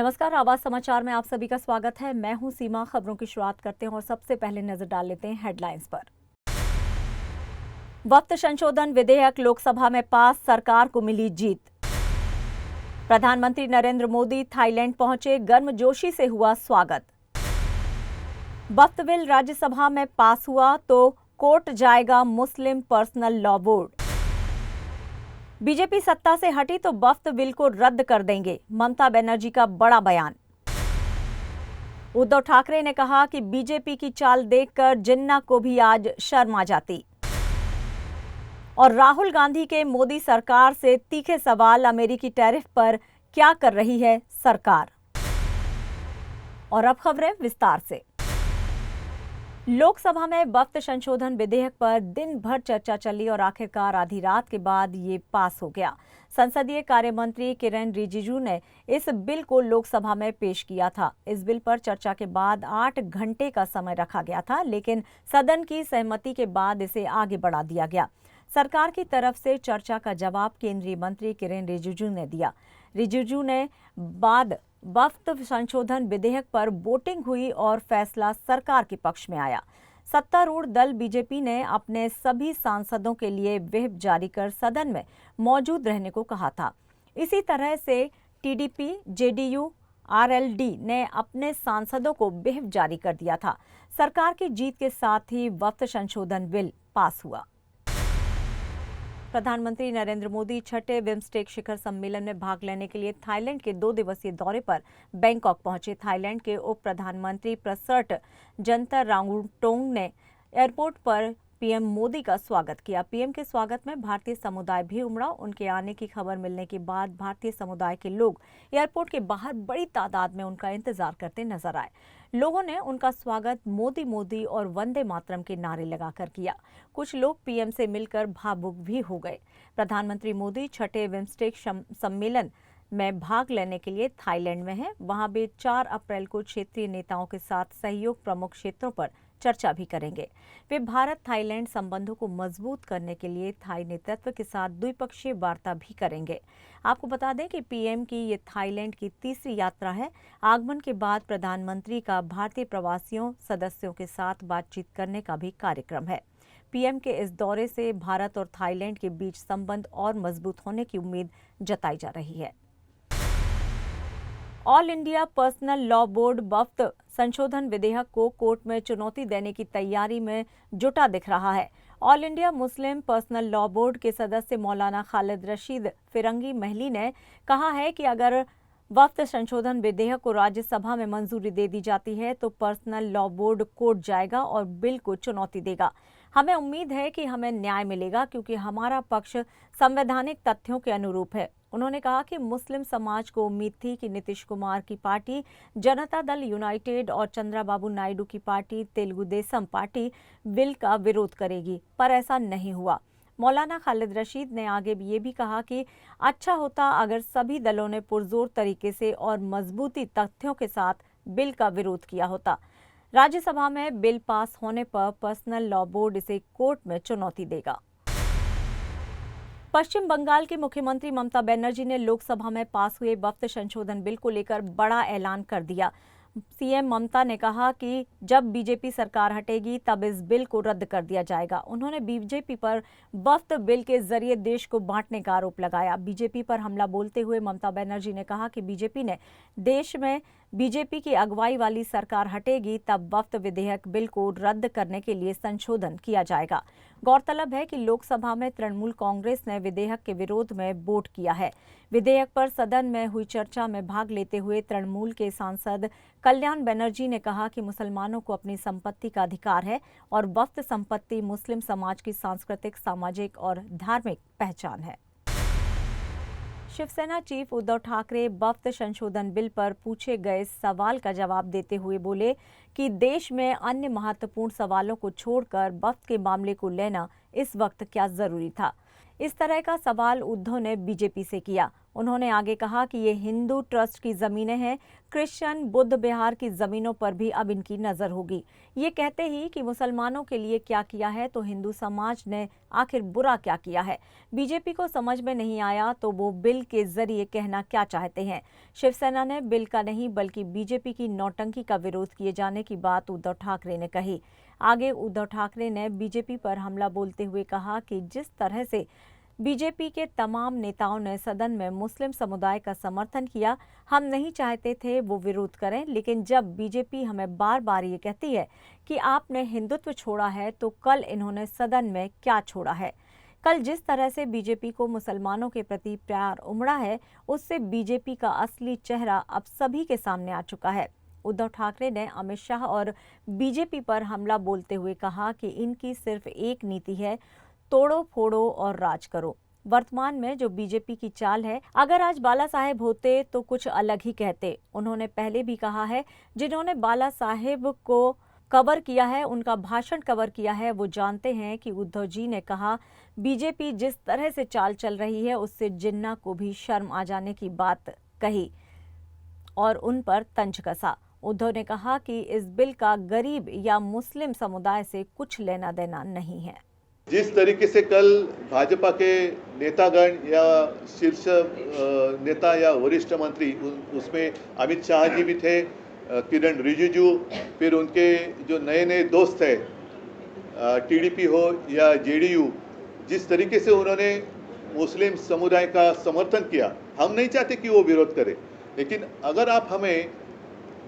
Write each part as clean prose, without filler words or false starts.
नमस्कार, आवाज समाचार में आप सभी का स्वागत है। मैं हूं सीमा। खबरों की शुरुआत करते हैं और सबसे पहले नजर डाल लेते हैं हेडलाइंस पर। वक्त संशोधन विधेयक लोकसभा में पास, सरकार को मिली जीत। प्रधानमंत्री नरेंद्र मोदी थाईलैंड पहुंचे, गर्मजोशी से हुआ स्वागत। वक्त बिल राज्यसभा में पास हुआ तो कोर्ट जाएगा मुस्लिम पर्सनल लॉ बोर्ड। बीजेपी सत्ता से हटी तो वक्फ बिल को रद्द कर देंगे, ममता बनर्जी का बड़ा बयान। उद्धव ठाकरे ने कहा कि बीजेपी की चाल देखकर जिन्ना को भी आज शर्म आ जाती। और राहुल गांधी के मोदी सरकार से तीखे सवाल, अमेरिकी टैरिफ पर क्या कर रही है सरकार। और अब खबरें विस्तार से। लोकसभा में वक्त संशोधन विधेयक पर दिन भर चर्चा चली और आखिरकार आधी रात के बाद ये पास हो गया। संसदीय कार्य मंत्री किरेन रिजिजू ने इस बिल को लोकसभा में पेश किया था। इस बिल पर चर्चा के बाद 8 घंटे का समय रखा गया था, लेकिन सदन की सहमति के बाद इसे आगे बढ़ा दिया गया। सरकार की तरफ से चर्चा का जवाब केंद्रीय मंत्री किरेन रिजिजू ने दिया। रिजिजू ने बाद वक्त संशोधन विधेयक पर वोटिंग हुई और फैसला सरकार के पक्ष में आया। सत्तारूढ़ दल बीजेपी ने अपने सभी सांसदों के लिए व्हिप जारी कर सदन में मौजूद रहने को कहा था। इसी तरह से टीडीपी, जेडीयू, आरएलडी ने अपने सांसदों को व्हिप जारी कर दिया था। सरकार की जीत के साथ ही वक्त संशोधन बिल पास हुआ। प्रधानमंत्री नरेंद्र मोदी छठे बिम्स्टेक शिखर सम्मेलन में भाग लेने के लिए थाईलैंड के 2 दिवसीय दौरे पर बैंकॉक पहुंचे। थाईलैंड के उप प्रधानमंत्री प्रसर्ट जंतरांगटोंग ने एयरपोर्ट पर पीएम मोदी का स्वागत किया। पीएम के स्वागत में भारतीय समुदाय भी उमड़ा। उनके आने की खबर मिलने के बाद भारतीय समुदाय के लोग एयरपोर्ट के बाहर बड़ी तादाद में उनका इंतजार करते नजर आए। लोगों ने उनका स्वागत मोदी मोदी और वंदे मातरम के नारे लगाकर किया। कुछ लोग पीएम से मिलकर भावुक भी हो गए। प्रधानमंत्री मोदी छठे बिम्स्टेक सम्मेलन में भाग लेने के लिए थाईलैंड में हैं। वहां वे 4 अप्रैल को क्षेत्रीय नेताओं के साथ सहयोग प्रमुख क्षेत्रों पर चर्चा भी करेंगे। वे भारत थाईलैंड संबंधों को मजबूत करने के लिए थाई नेतृत्व के साथ द्विपक्षीय वार्ता भी करेंगे। आपको बता दें कि पीएम की ये थाईलैंड की तीसरी यात्रा है। आगमन के बाद प्रधानमंत्री का भारतीय प्रवासियों सदस्यों के साथ बातचीत करने का भी कार्यक्रम है। पीएम के इस दौरे से भारत और थाईलैंड के बीच संबंध और मजबूत होने की उम्मीद जताई जा रही है। All India personal law board वक्त संशोधन विधेयक को कोर्ट में चुनौती देने की तैयारी में जुटा दिख रहा है। All India Muslim personal law board के सदस्य मौलाना खालिद रशीद फिरंगी महली ने कहा है कि अगर वक्त संशोधन विधेयक को राज्यसभा में मंजूरी दे दी जाती है तो पर्सनल लॉ बोर्ड कोर्ट जाएगा और बिल को चुनौती देगा। हमें उम्मीद है कि हमें न्याय मिलेगा क्योंकि हमारा पक्ष संवैधानिक तथ्यों के अनुरूप है। उन्होंने कहा कि मुस्लिम समाज को उम्मीद थी कि नीतीश कुमार की पार्टी जनता दल यूनाइटेड और चंद्रबाबू नायडू की party Telugu Desam party bill का विरोध करेगी, पर ऐसा नहीं हुआ। मौलाना खालिद रशीद ने आगे ये भी कहा कि अच्छा होता अगर सभी दलों ने पुरजोर तरीके से और मजबूती तथ्यों के साथ बिल का विरोध किया होता। राज्यसभा में बिल पास होने पर पर्सनल लॉ बोर्ड इसे कोर्ट में चुनौती देगा। पश्चिम बंगाल की मुख्यमंत्री ममता बनर्जी ने लोकसभा में पास हुए वक्त संशोधन बिल को लेकर बड़ा ऐलान कर दिया। सीएम ममता ने कहा कि जब बीजेपी सरकार हटेगी तब इस बिल को रद्द कर दिया जाएगा। उन्होंने बीजेपी पर वक्त बिल के जरिए देश को बांटने का आरोप लगाया। बीजेपी पर हमला बोलते हुए ममता बनर्जी ने कहा कि बीजेपी ने देश में बीजेपी की अगुवाई वाली सरकार हटेगी तब वक्त विधेयक बिल को रद्द करने के लिए संशोधन किया जाएगा। गौरतलब है कि लोकसभा में तृणमूल कांग्रेस ने विधेयक के विरोध में वोट किया है। विधेयक पर सदन में हुई चर्चा में भाग लेते हुए तृणमूल के सांसद कल्याण बनर्जी ने कहा कि मुसलमानों को अपनी संपत्ति का अधिकार है और वक्फ संपत्ति मुस्लिम समाज की सांस्कृतिक, सामाजिक और धार्मिक पहचान है। शिवसेना चीफ उद्धव ठाकरे वक्त संशोधन बिल पर पूछे गए सवाल का जवाब देते हुए बोले कि देश में अन्य महत्वपूर्ण सवालों को छोड़कर वक्त के मामले को लेना इस वक्त क्या जरूरी था। इस तरह का सवाल उद्धव ने बीजेपी से किया। उन्होंने आगे कहा कि ये हिंदू ट्रस्ट की जमीनें हैं, क्रिश्चियन बुद्ध विहार की जमीनों पर भी अब इनकी नजर होगी। ये कहते ही कि मुसलमानों के लिए क्या किया है तो हिंदू समाज ने आखिर बुरा क्या किया है। बीजेपी को समझ में नहीं आया तो वो बिल के जरिए कहना क्या चाहते हैं। शिवसेना ने बिल का नहीं बल्कि बीजेपी की नौटंकी का विरोध किए जाने की बात उद्धव ठाकरे ने कही। आगे उद्धव ठाकरे ने बीजेपी पर हमला बोलते हुए कहा कि जिस तरह से बीजेपी के तमाम नेताओं ने सदन में मुस्लिम समुदाय का समर्थन किया, हम नहीं चाहते थे वो विरोध करें, लेकिन जब बीजेपी हमें बार बार ये कहती है कि आपने हिंदुत्व छोड़ा है, तो कल इन्होंने सदन में क्या छोड़ा है। कल जिस तरह से बीजेपी को मुसलमानों के प्रति प्यार उमड़ा है, उससे बीजेपी का असली चेहरा अब सभी के सामने आ चुका है। उद्धव ठाकरे ने अमित शाह और बीजेपी पर हमला बोलते हुए कहा कि इनकी सिर्फ एक नीति है, तोड़ो फोड़ो और राज करो। वर्तमान में जो बीजेपी की चाल है, अगर आज बाला साहेब होते तो कुछ अलग ही कहते। उन्होंने पहले भी कहा है, जिन्होंने बाला साहेब को कवर किया है, उनका भाषण कवर किया है, वो जानते हैं कि उद्धव जी ने कहा बीजेपी जिस तरह से चाल चल रही है उससे जिन्ना को भी शर्म आ जाने की बात कही और उन पर तंज कसा। उद्धव ने कहा कि इस बिल का गरीब या मुस्लिम समुदाय से कुछ लेना देना नहीं है। जिस तरीके से कल भाजपा के नेतागण या शीर्ष नेता या वरिष्ठ मंत्री, उसमें अमित शाह जी भी थे, किरण रिजिजू, फिर उनके जो नए नए दोस्त हैं, टीडीपी हो या जेडीयू, जिस तरीके से उन्होंने मुस्लिम समुदाय का समर्थन किया, हम नहीं चाहते कि वो विरोध करे। लेकिन अगर आप हमें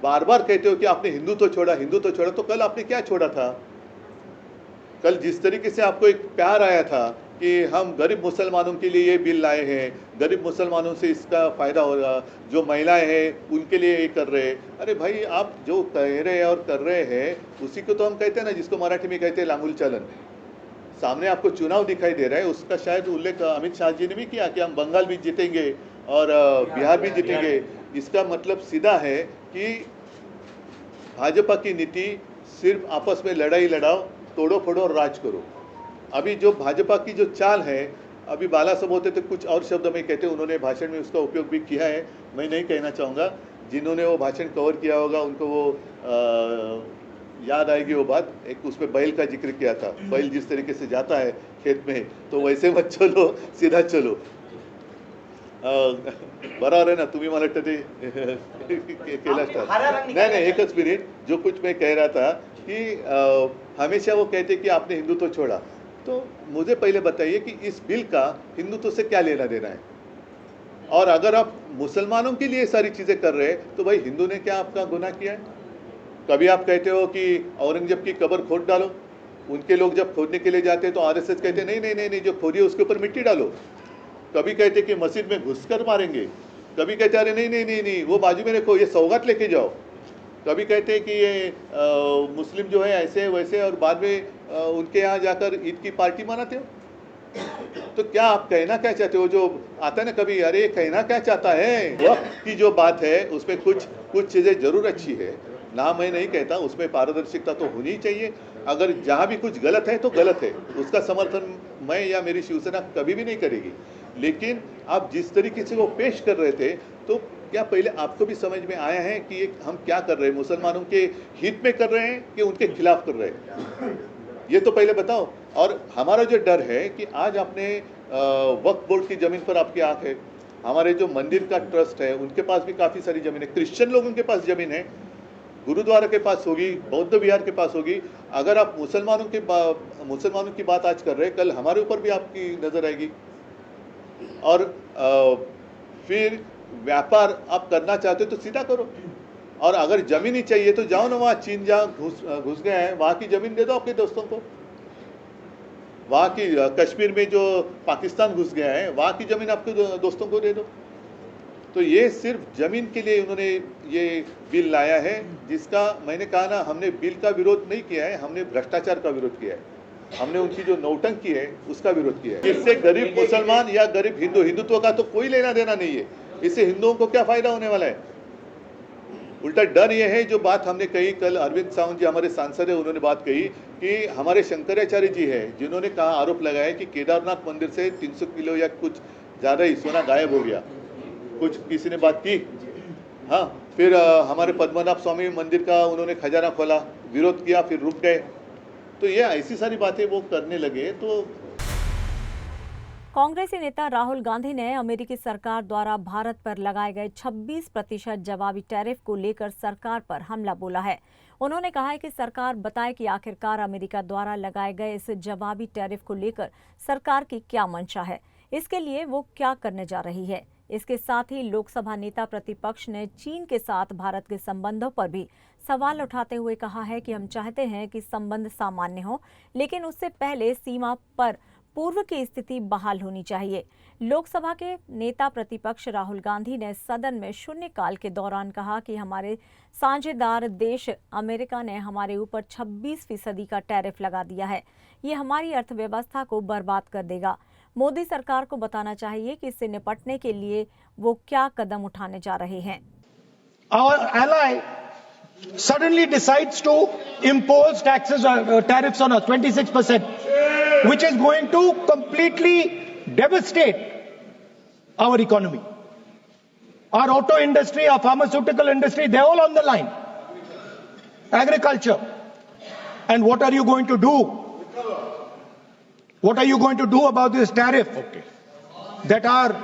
बार बार कहते हो कि आपने हिंदुत्व छोड़ा, हिंदुत्व छोड़ा, तो कल आपने क्या छोड़ा था? कल जिस तरीके से आपको एक प्यार आया था कि हम गरीब मुसलमानों के लिए ये बिल लाए हैं, गरीब मुसलमानों से इसका फ़ायदा होगा, जो महिलाएं हैं उनके लिए ये कर रहे हैं। अरे भाई, आप जो कह रहे हैं और कर रहे हैं उसी को तो हम कहते हैं ना, जिसको मराठी में कहते हैं लांगुल चालन। सामने आपको चुनाव दिखाई दे रहा है, उसका शायद उल्लेख अमित शाह जी ने भी किया कि हम बंगाल भी जीतेंगे और बिहार भी जीतेंगे। इसका मतलब सीधा है कि भाजपा की नीति सिर्फ आपस में लड़ाई लड़ाओ, तोड़ो फोड़ो और राज करो। अभी जो भाजपा की जो चाल है, अभी बाला साहब होते तो कुछ और शब्द में कहते, उन्होंने भाषण में उसका उपयोग भी किया है, मैं नहीं कहना चाहूँगा। जिन्होंने वो भाषण कवर किया होगा उनको वो याद आएगी वो बात। एक उसमें बैल का जिक्र किया था, बैल जिस तरीके से जाता है खेत में, तो वैसे मत चलो, सीधा चलो। बराबर है ना? तुम्ही मला वाटतं ते केलं असतात। नाही, एकच मिनिट, जो कुछ मैं कह रहा था कि हमेशा वो कहते कि आपने हिंदुत्व छोड़ा, तो मुझे पहले बताइए कि इस बिल का हिंदुत्व से क्या लेना देना है? और अगर आप मुसलमानों के लिए सारी चीज़ें कर रहे हैं तो भाई हिंदू ने क्या आपका गुनाह किया है? कभी आप कहते हो कि औरंगजेब की कब्र खोद डालो, उनके लोग जब खोदने के लिए जाते हैं तो आरएसएस कहते नहीं नहीं नहीं नहीं, जो खोदी है उसके ऊपर मिट्टी डालो। कभी कहते कि मस्जिद में घुसकर मारेंगे, कभी कहते अरे नहीं नहीं नहीं नहीं, वो बाजू में रखो, ये सौगात लेके जाओ। कभी कहते हैं कि ये मुस्लिम जो है ऐसे वैसे, और बाद में उनके यहाँ जाकर ईद की पार्टी मनाते हो। तो क्या आप कहना क्या चाहते हो? जो आता है ना कभी, अरे कहना क्या चाहता है? वक्त की जो बात है उसमें कुछ चीज़ें जरूर अच्छी है ना, मैं नहीं कहता, उसमें पारदर्शिता तो होनी चाहिए। अगर जहाँ भी कुछ गलत है तो गलत है, उसका समर्थन मैं या मेरी शिवसेना कभी भी नहीं करेगी। लेकिन आप जिस तरीके से वो पेश कर रहे थे, तो क्या पहले आपको भी समझ में आया है कि हम क्या कर रहे हैं? मुसलमानों के हित में कर रहे हैं कि उनके खिलाफ कर रहे हैं? ये तो पहले बताओ। और हमारा जो डर है कि आज आपने वक्फ बोर्ड की जमीन पर आपकी आंख है, हमारे जो मंदिर का ट्रस्ट है उनके पास भी काफ़ी सारी जमीन है, क्रिश्चियन लोगों के पास जमीन है, गुरुद्वारा के पास होगी, बौद्ध विहार के पास होगी। अगर आप मुसलमानों की बात आज कर रहे हैं, कल हमारे ऊपर भी आपकी नज़र आएगी। और फिर व्यापार आप करना चाहते हो तो सीधा करो, और अगर जमीन ही चाहिए तो जाओ ना, वहाँ चीन जहाँ घुस गए हैं वहाँ की जमीन दे दो अपने दोस्तों को। वहाँ की कश्मीर में जो पाकिस्तान घुस गया है वहाँ की जमीन आपके दोस्तों को दे दो। तो ये सिर्फ जमीन के लिए उन्होंने ये बिल लाया है, जिसका मैंने कहा ना, हमने बिल का विरोध नहीं किया है, हमने भ्रष्टाचार का विरोध किया है, हमने उनकी जो नौटंकी है उसका विरोध किया है। इससे गरीब मुसलमान या गरीब हिंदुत्व का तो कोई लेना देना नहीं है। इससे हिंदुओं को क्या फायदा होने वाला है? उल्टा डर ये है, जो बात हमने कही कल, अरविंद सावंत जी हमारे सांसद है, उन्होंने बात कही कि हमारे शंकराचार्य जी है जिन्होंने कहा, आरोप लगाया कि केदारनाथ मंदिर से 300 किलो या कुछ ज़्यादा ही सोना गायब हो गया। कुछ किसी ने बात की? हाँ, फिर हमारे पद्मनाभ स्वामी मंदिर का उन्होंने खजाना खोला, विरोध किया, फिर रुक गए। तो ये ऐसी सारी बातें वो करने लगे तो कांग्रेसी नेता राहुल गांधी ने अमेरिकी सरकार द्वारा भारत पर लगाए गए 26% जवाबी टैरिफ को लेकर सरकार पर हमला बोला है। उन्होंने कहा है कि सरकार बताए कि आखिरकार अमेरिका द्वारा लगाए गए इस जवाबी टैरिफ को लेकर सरकार की क्या मंशा है, इसके लिए वो क्या करने जा रही है। इसके साथ ही लोकसभा नेता प्रतिपक्ष ने चीन के साथ भारत के संबंधों पर भी सवाल उठाते हुए कहा है कि हम चाहते हैं कि संबंध सामान्य हो, लेकिन उससे पहले सीमा पर पूर्व की स्थिति बहाल होनी चाहिए। लोकसभा के नेता प्रतिपक्ष राहुल गांधी ने सदन में शून्यकाल के दौरान कहा कि हमारे साझेदार देश अमेरिका ने हमारे ऊपर 26% का टैरिफ लगा दिया है। ये हमारी अर्थव्यवस्था को बर्बाद कर देगा। मोदी सरकार को बताना चाहिए कि इससे निपटने के लिए वो क्या कदम उठाने जा रहे हैं। Our ally suddenly decides to impose tariffs on us, 26%, which is going to completely devastate our economy. Our auto industry, our pharmaceutical industry, they're all on the line. Agriculture. And what are you going to do? What are you going to do about this tariff that our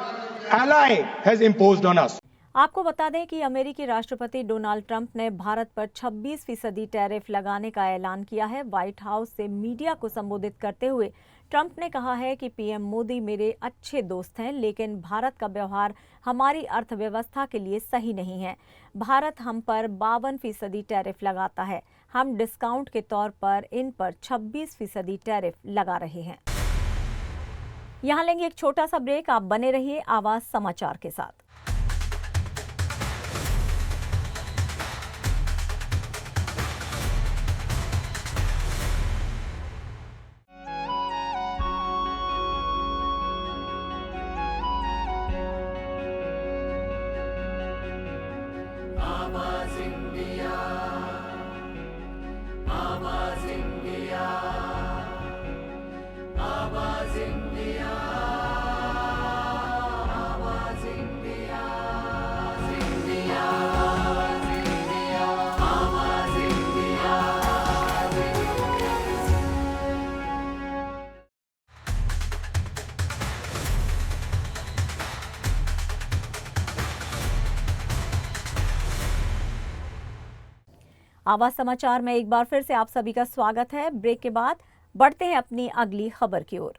ally has imposed on us? आपको बता दें कि अमेरिकी राष्ट्रपति Donald Trump ने भारत पर 26% tariff लगाने का ऐलान किया है। व्हाइट हाउस से मीडिया को संबोधित करते हुए ट्रंप ने कहा है कि पीएम मोदी मेरे अच्छे दोस्त हैं, लेकिन भारत का व्यवहार हमारी अर्थव्यवस्था के लिए सही नहीं है। भारत हम पर 52% टैरिफ लगाता है। हम डिस्काउंट के तौर पर इन पर 26% टैरिफ लगा रहे हैं। यहाँ लेंगे एक छोटा सा ब्रेक। आप बने रहिए आवाज समाचार के साथ। आवाज समाचार में एक बार फिर से आप सभी का स्वागत है। ब्रेक के बाद बढ़ते हैं अपनी अगली खबर की ओर।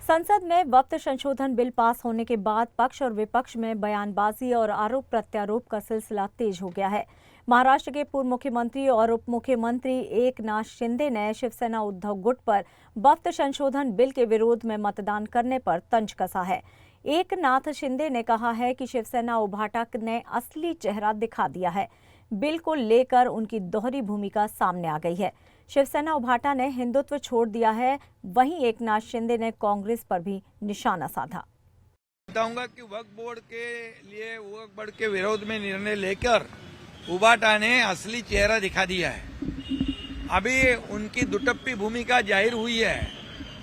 संसद में वक्त संशोधन बिल पास होने के बाद पक्ष और विपक्ष में बयानबाजी और आरोप प्रत्यारोप का सिलसिला तेज हो गया है। महाराष्ट्र के पूर्व मुख्यमंत्री और उप मुख्यमंत्री एकनाथ शिंदे ने शिवसेना उद्धव गुट पर वक्त संशोधन बिल के विरोध में मतदान करने पर तंज कसा है। एकनाथ शिंदे ने कहा है कि शिवसेना उभाटा ने असली चेहरा दिखा दिया है। बिल को लेकर उनकी दोहरी भूमिका सामने आ गई है। शिवसेना उभाटा ने हिंदुत्व छोड़ दिया है, वहीं एकनाथ शिंदे ने कांग्रेस पर भी निशाना साधा। बताऊंगा कि वक्फ बोर्ड के लिए वक्फ बोर्ड के विरोध में निर्णय लेकर उभाटा ने असली चेहरा दिखा दिया है। अभी उनकी दुटप्पी भूमिका जाहिर हुई है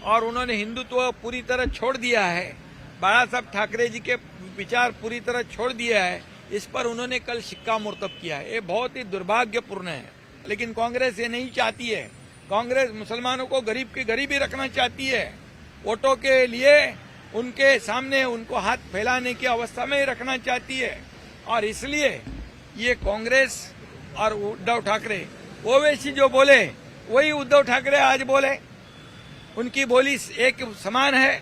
और उन्होंने हिंदुत्व पूरी तरह छोड़ दिया है। बाला साहब ठाकरे जी के विचार पूरी तरह छोड़ दिया है। इस पर उन्होंने कल शिक्कामोर्तब किया है। ये बहुत ही दुर्भाग्यपूर्ण है, लेकिन कांग्रेस ये नहीं चाहती है। कांग्रेस मुसलमानों को गरीब के गरीब ही रखना चाहती है। वोटों के लिए उनके सामने उनको हाथ फैलाने की अवस्था में ही रखना चाहती है और इसलिए ये कांग्रेस और उद्धव ठाकरे ओवैसी जो बोले वही उद्धव ठाकरे आज बोले। उनकी बोली एक समान है।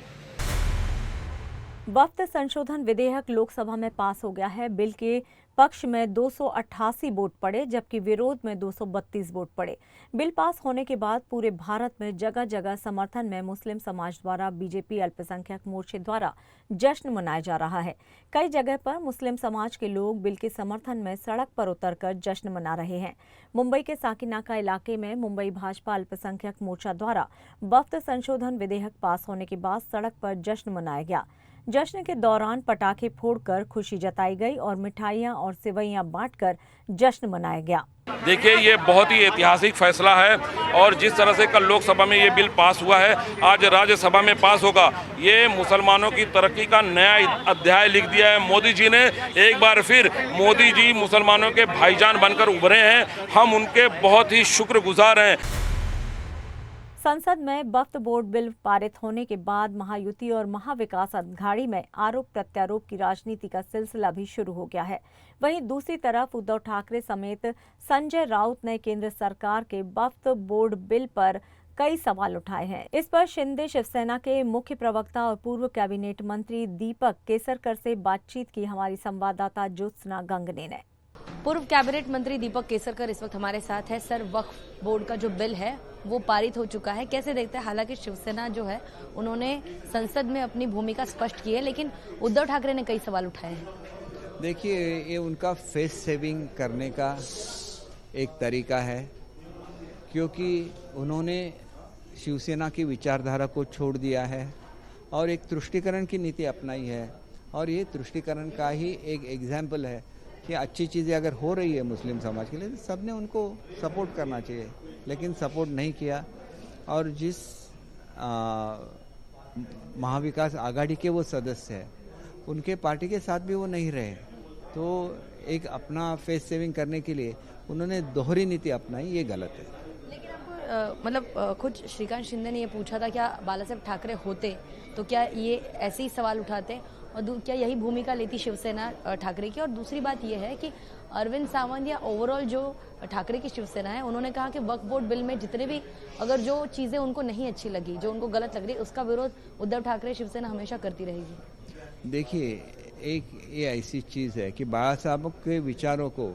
वक्त संशोधन विधेयक लोकसभा में पास हो गया है। बिल के पक्ष में 288 वोट पड़े, जबकि विरोध में 232 वोट पड़े। बिल पास होने के बाद पूरे भारत में जगह जगह समर्थन में मुस्लिम समाज द्वारा बीजेपी अल्पसंख्यक मोर्चे द्वारा जश्न मनाया जा रहा है। कई जगह पर मुस्लिम समाज के लोग बिल के समर्थन में सड़क पर उतरकर जश्न मना रहे हैं। मुंबई के साकिनाका इलाके में मुंबई भाजपा अल्पसंख्यक मोर्चा द्वारा वक्त संशोधन विधेयक पास होने के बाद सड़क पर जश्न मनाया गया। जश्न के दौरान पटाखे फोड़कर खुशी जताई गई और मिठाइयां और सेवइयां बांटकर जश्न मनाया गया। देखिए, ये बहुत ही ऐतिहासिक फैसला है और जिस तरह से कल लोकसभा में ये बिल पास हुआ है, आज राज्यसभा में पास होगा। ये मुसलमानों की तरक्की का नया अध्याय लिख दिया है मोदी जी ने। एक बार फिर मोदी जी मुसलमानों के भाईजान बनकर उभरे हैं। हम उनके बहुत ही शुक्रगुजार हैं। संसद में वक्फ बोर्ड बिल पारित होने के बाद महायुति और महाविकास अघाड़ी में आरोप प्रत्यारोप की राजनीति का सिलसिला भी शुरू हो गया है। वहीं दूसरी तरफ उद्धव ठाकरे समेत संजय राउत ने केंद्र सरकार के वक्फ बोर्ड बिल पर कई सवाल उठाए हैं। इस पर शिंदे शिवसेना के मुख्य प्रवक्ता और पूर्व कैबिनेट मंत्री दीपक केसरकर से बातचीत की हमारी संवाददाता ज्योत्सना गंगने ने। पूर्व कैबिनेट मंत्री दीपक केसरकर इस वक्त हमारे साथ है। सर, वक्फ बोर्ड का जो बिल है वो पारित हो चुका है, कैसे देखते हैं? हालांकि शिवसेना जो है उन्होंने संसद में अपनी भूमिका स्पष्ट की है, लेकिन उद्धव ठाकरे ने कई सवाल उठाए हैं। देखिए, ये उनका फेस सेविंग करने का एक तरीका है, क्योंकि उन्होंने शिवसेना की विचारधारा को छोड़ दिया है और एक तुष्टीकरण की नीति अपनाई है। और ये तुष्टीकरण का ही एक एग्जाम्पल है कि अच्छी चीज़ें अगर हो रही है मुस्लिम समाज के लिए तो सबने उनको सपोर्ट करना चाहिए, लेकिन सपोर्ट नहीं किया। और जिस महाविकास आघाड़ी के वो सदस्य हैं, उनके पार्टी के साथ भी वो नहीं रहे, तो एक अपना फेस सेविंग करने के लिए उन्होंने दोहरी नीति अपनाई, ये गलत है। लेकिन आपको मतलब खुद श्रीकांत शिंदे ने ये पूछा था, क्या बाला साहब ठाकरे होते तो क्या ये ऐसे ही सवाल उठाते और क्या यही भूमिका लेती शिवसेना ठाकरे की? और दूसरी बात यह है कि अरविंद सावंत या ओवरऑल जो ठाकरे की शिवसेना है, उन्होंने कहा कि वक्फ बोर्ड बिल में जितने भी अगर जो चीजें उनको नहीं अच्छी लगी, जो उनको गलत लग रही, उसका विरोध उद्धव ठाकरे शिवसेना हमेशा करती रहेगी। देखिए, एक ये ऐसी चीज़ है कि बाला साहब के विचारों को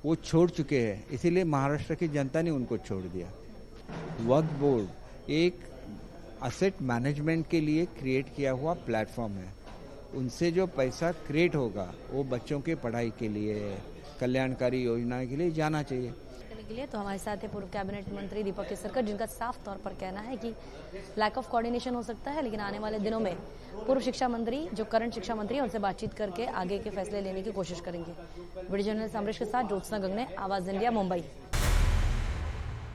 वो छोड़ चुके हैं, इसीलिए महाराष्ट्र की जनता ने उनको छोड़ दिया। वक्फ बोर्ड एक असेट मैनेजमेंट के लिए क्रिएट किया हुआ प्लेटफॉर्म है। उनसे जो पैसा क्रिएट होगा वो बच्चों के पढ़ाई के लिए, कल्याणकारी योजना के लिए जाना चाहिए। के लिए तो हमारे साथ है पूर्व कैबिनेट मंत्री दीपक केसरकर, जिनका साफ तौर पर कहना है कि लैक ऑफ कोऑर्डिनेशन हो सकता है, लेकिन आने वाले दिनों में पूर्व शिक्षा मंत्री, जो करंट शिक्षा मंत्री है, उनसे बातचीत करके आगे के फैसले लेने की कोशिश करेंगे। वीडियो जर्नलिस्ट अमरीश के साथ ज्योत्सना गंगने, आवाज इंडिया, मुंबई।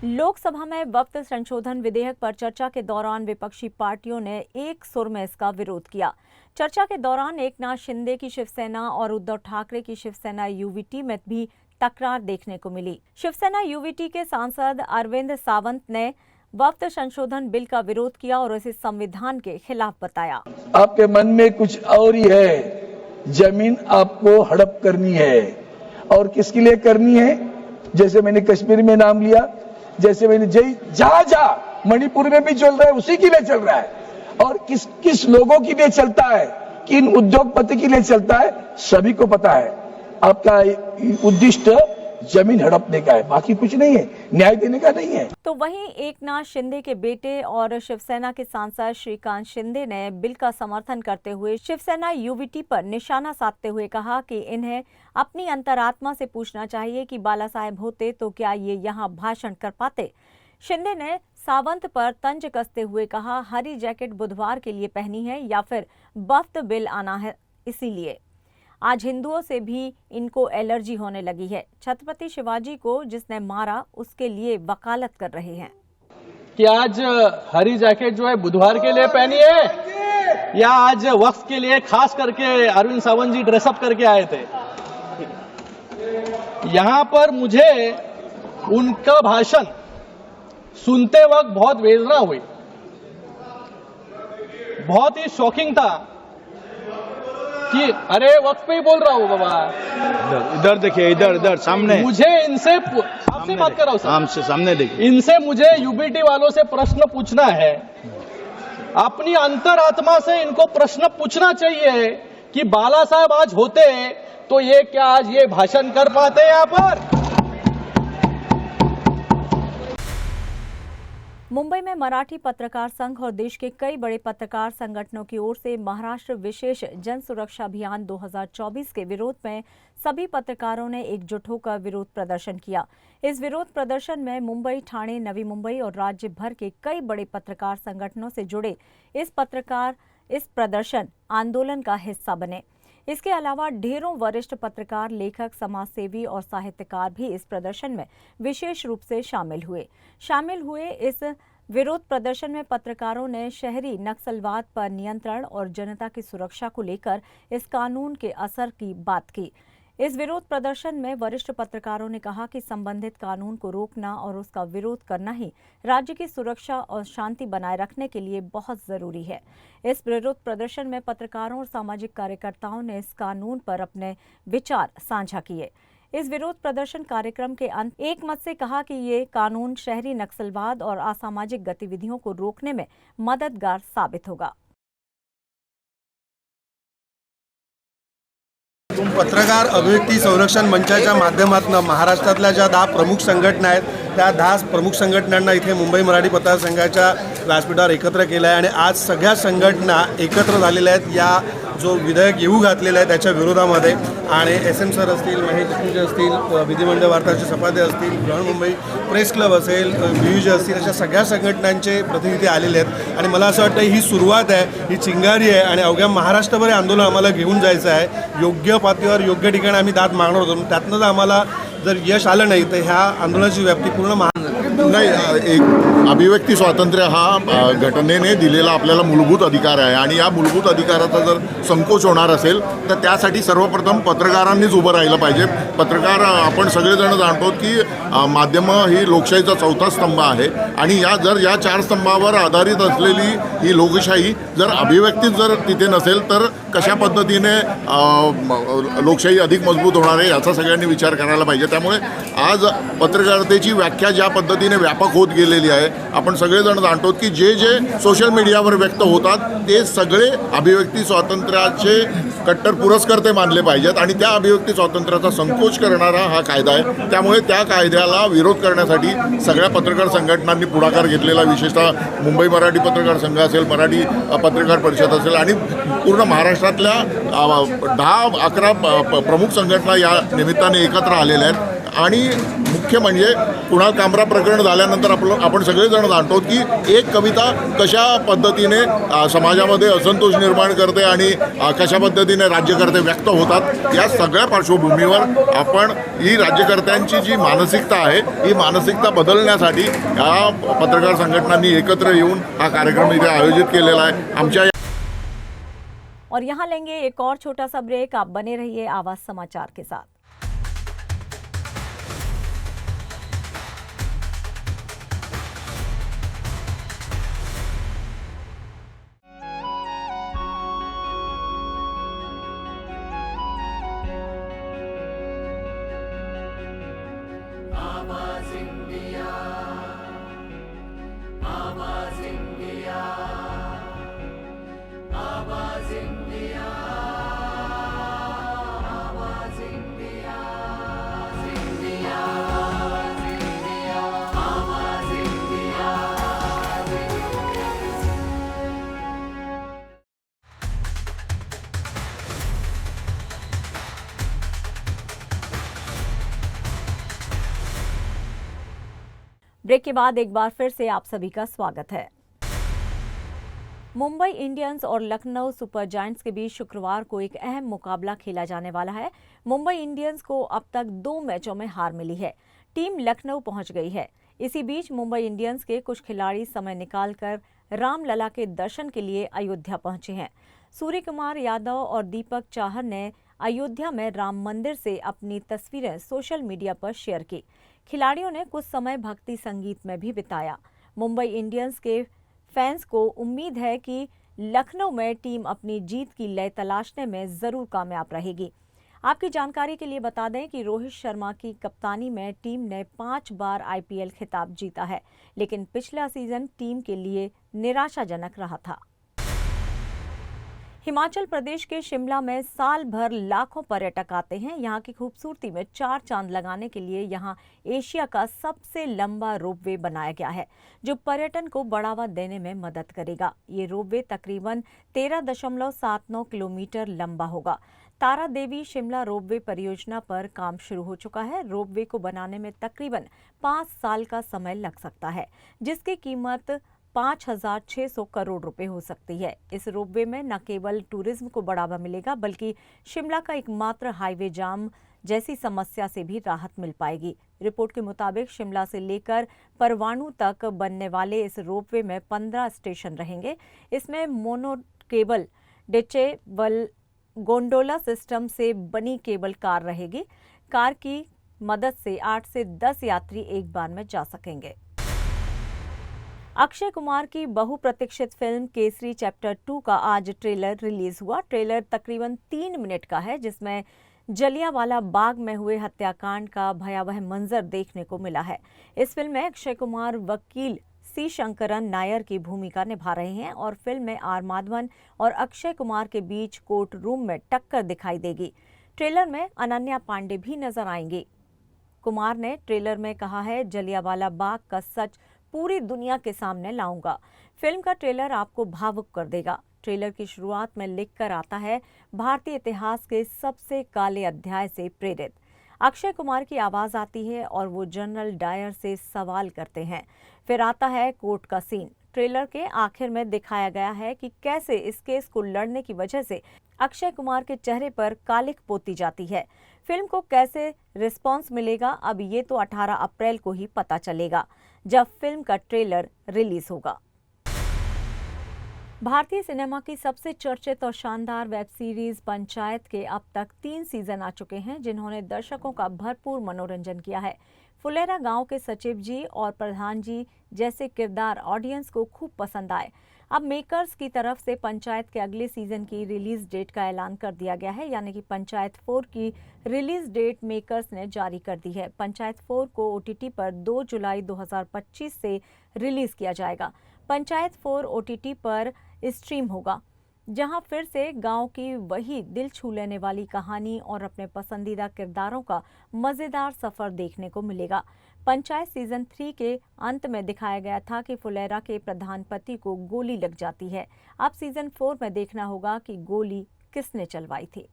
लोकसभा में वक्फ संशोधन विधेयक पर चर्चा के दौरान विपक्षी पार्टियों ने एक सुर में इसका विरोध किया। चर्चा के दौरान एकनाथ शिंदे की शिवसेना और उद्धव ठाकरे की शिवसेना यूवीटी में भी तकरार देखने को मिली। शिवसेना यूवीटी के सांसद अरविंद सावंत ने वक्फ संशोधन बिल का विरोध किया और इसे संविधान के खिलाफ बताया। आपके मन में कुछ और ही है, जमीन आपको हड़प करनी है, और किसके लिए करनी है? जैसे मैंने कश्मीर में नाम लिया, जैसे मैंने जहाँ मणिपुर में भी चल रहा है, उसी के लिए चल रहा है। और किस किस लोगों के लिए चलता है, किन उद्योगपति के लिए चलता है, सभी को पता है। आपका उद्देश्य जमीन हड़पने का है, बाकी कुछ नहीं है, न्याय देने का नहीं है। तो वहीं एकनाथ शिंदे के बेटे और शिवसेना के सांसद श्रीकांत शिंदे ने बिल का समर्थन करते हुए शिवसेना यूवीटी पर निशाना साधते हुए कहा कि इन्हें अपनी अंतरात्मा से पूछना चाहिए कि बाला साहेब होते तो क्या ये यहाँ भाषण कर पाते। शिंदे ने सावंत पर तंज कसते हुए कहा, हरी जैकेट बुधवार के लिए पहनी है या फिर वक्फ बिल आना है, इसीलिए आज हिंदुओं से भी इनको एलर्जी होने लगी है। छत्रपति शिवाजी को जिसने मारा उसके लिए वकालत कर रहे हैं कि आज हरी जैकेट जो है बुधवार के लिए पहनी है या आज वक्फ के लिए खास करके अरविंद सावंत जी ड्रेसअप करके आए थे। यहां पर मुझे उनका भाषण सुनते वक्त बहुत वेदना हुई, बहुत ही शॉकिंग था कि अरे वक्त पे ही बोल रहा हूँ बाबा। इधर देखिए, इधर सामने। मुझे इनसे आपसे बात कर रहा हूँ सर, हमसे सामने देखिए। इनसे मुझे यूबीटी वालों से प्रश्न पूछना है, अपनी अंतरात्मा से इनको प्रश्न पूछना चाहिए कि बाला साहब आज होते तो ये क्या आज ये भाषण कर पाते यहाँ पर? मुंबई में मराठी पत्रकार संघ और देश के कई बड़े पत्रकार संगठनों की ओर से महाराष्ट्र विशेष जन सुरक्षा अभियान 2024 के विरोध में सभी पत्रकारों ने एकजुट होकर विरोध प्रदर्शन किया। इस विरोध प्रदर्शन में मुंबई, ठाणे, नवी मुंबई और राज्य भर के कई बड़े पत्रकार संगठनों से जुड़े इस पत्रकार इस प्रदर्शन आंदोलन का हिस्सा बने। इसके अलावा ढेरों वरिष्ठ पत्रकार, लेखक, समाजसेवी और साहित्यकार भी इस प्रदर्शन में विशेष रूप से शामिल हुए। इस विरोध प्रदर्शन में पत्रकारों ने शहरी नक्सलवाद पर नियंत्रण और जनता की सुरक्षा को लेकर इस कानून के असर की बात की। इस विरोध प्रदर्शन में वरिष्ठ पत्रकारों ने कहा कि संबंधित कानून को रोकना और उसका विरोध करना ही राज्य की सुरक्षा और शांति बनाए रखने के लिए बहुत जरूरी है। इस विरोध प्रदर्शन में पत्रकारों और सामाजिक कार्यकर्ताओं ने इस कानून पर अपने विचार साझा किए। इस विरोध प्रदर्शन कार्यक्रम के अंत एक मत से कहा कि ये कानून शहरी नक्सलवाद और असामाजिक गतिविधियों को रोकने में मददगार साबित होगा। पत्रकार अभिव्यक्ती संरक्षण मंचाच्या माध्यमातून महाराष्ट्रातल्या ज्या 10 प्रमुख संघटना आहेत त्या 10 प्रमुख संघटनांना इथे मुंबई मराठी पत्रकार संघाच्या व्यासपीठावर एकत्र केलं आहे आणि आज सगळ्या संघटना एकत्र झालेल्या आहेत या जो विधेयक येऊ घातलेलं आहे त्याच्या विरोधामध्ये। आणि SM सर असतील, महेश देशमुख असतील, विधिमंडळ वार्ताचे सपादे असतील, बृहन्मुंबई प्रेस क्लब असेल, BUJ असतील, अशा सगळ्या संघटनांचे प्रतिनिधी आलेले आहेत आणि मला असं वाटतं ही सुरुवात आहे, ही चिंगारी आहे आणि अवघ्या महाराष्ट्रभर आंदोलन आम्हाला घेऊन जायचं आहे। योग्य पातळीवर योग्य ठिकाणी आम्ही दाद मागणार होतो, त्यातनं जर आम्हाला जर यश आलं नाही तर ह्या आंदोलनाची व्याप्ती पूर्ण नाही, एक अभिव्यक्ती स्वातंत्र्य हा घटनेने दिलेला आपल्याला मूलभूत अधिकार आहे आणि या मूलभूत अधिकाराचा जर संकोच होणार असेल तर त्यासाठी सर्वप्रथम पत्रकारांनीच उभं राहिलं पाहिजे। पत्रकार आपण सगळेजण जाणतो की माध्यमं ही लोकशाहीचा चौथा स्तंभ आहे आणि या 4 स्तंभावर आधारित असलेली ही लोकशाही जर अभिव्यक्तीच जर तिथे नसेल तर कशा पद्धतीने लोकशाही अधिक मजबूत होणार आहे याचा सगळ्यांनी विचार करायला पाहिजे। त्यामुळे आज पत्रकारितेची व्याख्या ज्या पद्धतीने व्यापक होत गेलेली आहे, आपण सगळेजण जाणतो की जे सोशल मीडियावर व्यक्त होतात ते सगळे अभिव्यक्ती स्वातंत्र्याचे कट्टर पुरस्कर्ते मानले पाहिजेत आणि त्या अभिव्यक्ती स्वातंत्र्याचा संकोच करणारा हा कायदा आहे। त्यामुळे त्या कायद्याला विरोध करण्यासाठी सगळ्या पत्रकार संघटनांनी पुढाकार घेतलेला, विशेषतः मुंबई मराठी पत्रकार संघ असेल, मराठी पत्रकार परिषद असेल आणि पूर्ण महाराष्ट्रातल्या 10-11 प्रमुख संघटना या निमित्ताने एकत्र आलेल्या आहेत। आणि मुख्य म्हणजे कुणाल कामरा प्रकरण झाल्यानंतर आपण सगळेजण जाणतो की एक कविता कशा पद्धतीने समाजामध्ये असंतोष निर्माण करते आणि कशा पद्धतीने राज्यकर्ते व्यक्त होतात, या सगळ्या पार्श्वभूमीवर आपण ही राज्यकर्त्यांची जी मानसिकता आहे ही मानसिकता बदलण्यासाठी या पत्रकार संघटनांनी एकत्र येऊन हा कार्यक्रम इथे आयोजित केलेला आहे। आमच्या और यहाँ लेंगे एक और छोटा सा ब्रेक। आप बने रहिए आवाज समाचार के साथ। ब्रेक के बाद एक बार फिर से आप सभी का स्वागत है। मुंबई इंडियंस और लखनऊ सुपर जायंट्स के बीच शुक्रवार को एक अहम मुकाबला खेला जाने वाला है। मुंबई इंडियंस को अब तक 2 मैचों में हार मिली है। टीम लखनऊ पहुंच गई है। इसी बीच मुंबई इंडियंस के कुछ खिलाड़ी समय निकालकर रामलला के दर्शन के लिए अयोध्या पहुंचे हैं। सूर्य कुमार यादव और दीपक चाहर ने अयोध्या में राम मंदिर से अपनी तस्वीरें सोशल मीडिया पर शेयर की। खिलाड़ियों ने कुछ समय भक्ति संगीत में भी बिताया। मुंबई इंडियंस के फैंस को उम्मीद है कि लखनऊ में टीम अपनी जीत की लय तलाशने में जरूर कामयाब रहेगी। आपकी जानकारी के लिए बता दें कि रोहित शर्मा की कप्तानी में टीम ने 5 बार IPL खिताब जीता है, लेकिन पिछला सीजन टीम के लिए निराशाजनक रहा था। हिमाचल प्रदेश के शिमला में साल भर लाखों पर्यटक आते हैं। यहाँ की खूबसूरती में 4 चांद लगाने के लिए यहाँ एशिया का सबसे लंबा रोपवे बनाया गया है, जो पर्यटन को बढ़ावा देने में मदद करेगा। ये रोपवे तकरीबन 13.79 किलोमीटर लंबा होगा। तारा देवी शिमला रोपवे परियोजना पर काम शुरू हो चुका है। रोपवे को बनाने में तकरीबन 5 साल का समय लग सकता है, जिसकी कीमत 5,600 करोड़ रुपए हो सकती है। इस रोपवे में न केवल टूरिज्म को बढ़ावा मिलेगा बल्कि शिमला का एकमात्र हाईवे जाम जैसी समस्या से भी राहत मिल पाएगी। रिपोर्ट के मुताबिक शिमला से लेकर परवाणू तक बनने वाले इस रोपवे में 15 स्टेशन रहेंगे। इसमें मोनो केबल डिचेबल गोंडोला सिस्टम से बनी केबल कार रहेगी। कार की मदद से 8 से 10 यात्री एक बार में जा सकेंगे। अक्षय कुमार की बहुप्रतीक्षित फिल्म केसरी चैप्टर 2 का आज ट्रेलर रिलीज हुआ। ट्रेलर तकरीबन 3 मिनट का है, जिसमें जलियांवाला बाग में हुए हत्याकांड का भयावह मंजर देखने को मिला है। इस फिल्म में अक्षय कुमार वकील सी शंकरन नायर की भूमिका निभा रहे हैं और फिल्म में आर माधवन और अक्षय कुमार के बीच कोर्ट रूम में टक्कर दिखाई देगी। ट्रेलर में अनन्या पांडे भी नजर आएंगी। कुमार ने ट्रेलर में कहा है, जलियांवाला बाग का सच पूरी दुनिया के सामने लाऊंगा। फिल्म का ट्रेलर आपको भावुक कर देगा। ट्रेलर की शुरुआत में लिखकर आता है, भारतीय इतिहास के सबसे काले अध्याय से प्रेरित। अक्षय कुमार की आवाज आती है और वो जनरल डायर से सवाल करते हैं। फिर आता है कोर्ट का सीन। ट्रेलर के आखिर में दिखाया गया है कि कैसे इस केस को लड़ने की वजह से अक्षय कुमार के चेहरे पर कालिख पोती जाती है। फिल्म को कैसे रिस्पांस मिलेगा, अब ये तो 18 अप्रैल को ही पता चलेगा, जब फिल्म का ट्रेलर रिलीज होगा। भारतीय सिनेमा की सबसे चर्चित और शानदार वेब सीरीज पंचायत के अब तक 3 सीजन आ चुके हैं, जिन्होंने दर्शकों का भरपूर मनोरंजन किया है। फुलेरा गांव के सचिव जी और प्रधान जी जैसे किरदार ऑडियंस को खूब पसंद आए। अब मेकर्स की तरफ से पंचायत के अगले सीजन की रिलीज डेट का ऐलान कर दिया गया है, यानी कि पंचायत 4 की रिलीज डेट मेकर्स ने जारी कर दी है। पंचायत 4 को OTT पर 2 जुलाई 2025 से रिलीज किया जाएगा। पंचायत 4 OTT पर स्ट्रीम होगा, जहां फिर से गांव की वही दिल छू लेने वाली कहानी और अपने पसंदीदा किरदारों का मजेदार सफर देखने को मिलेगा। पंचायत सीजन 3 के अंत में दिखाया गया था कि फुलेरा के प्रधान पति को गोली लग जाती है। अब सीजन 4 में देखना होगा कि गोली किसने चलवाई थी।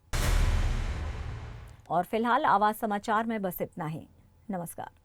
और फिलहाल आवाज समाचार में बस इतना ही। नमस्कार।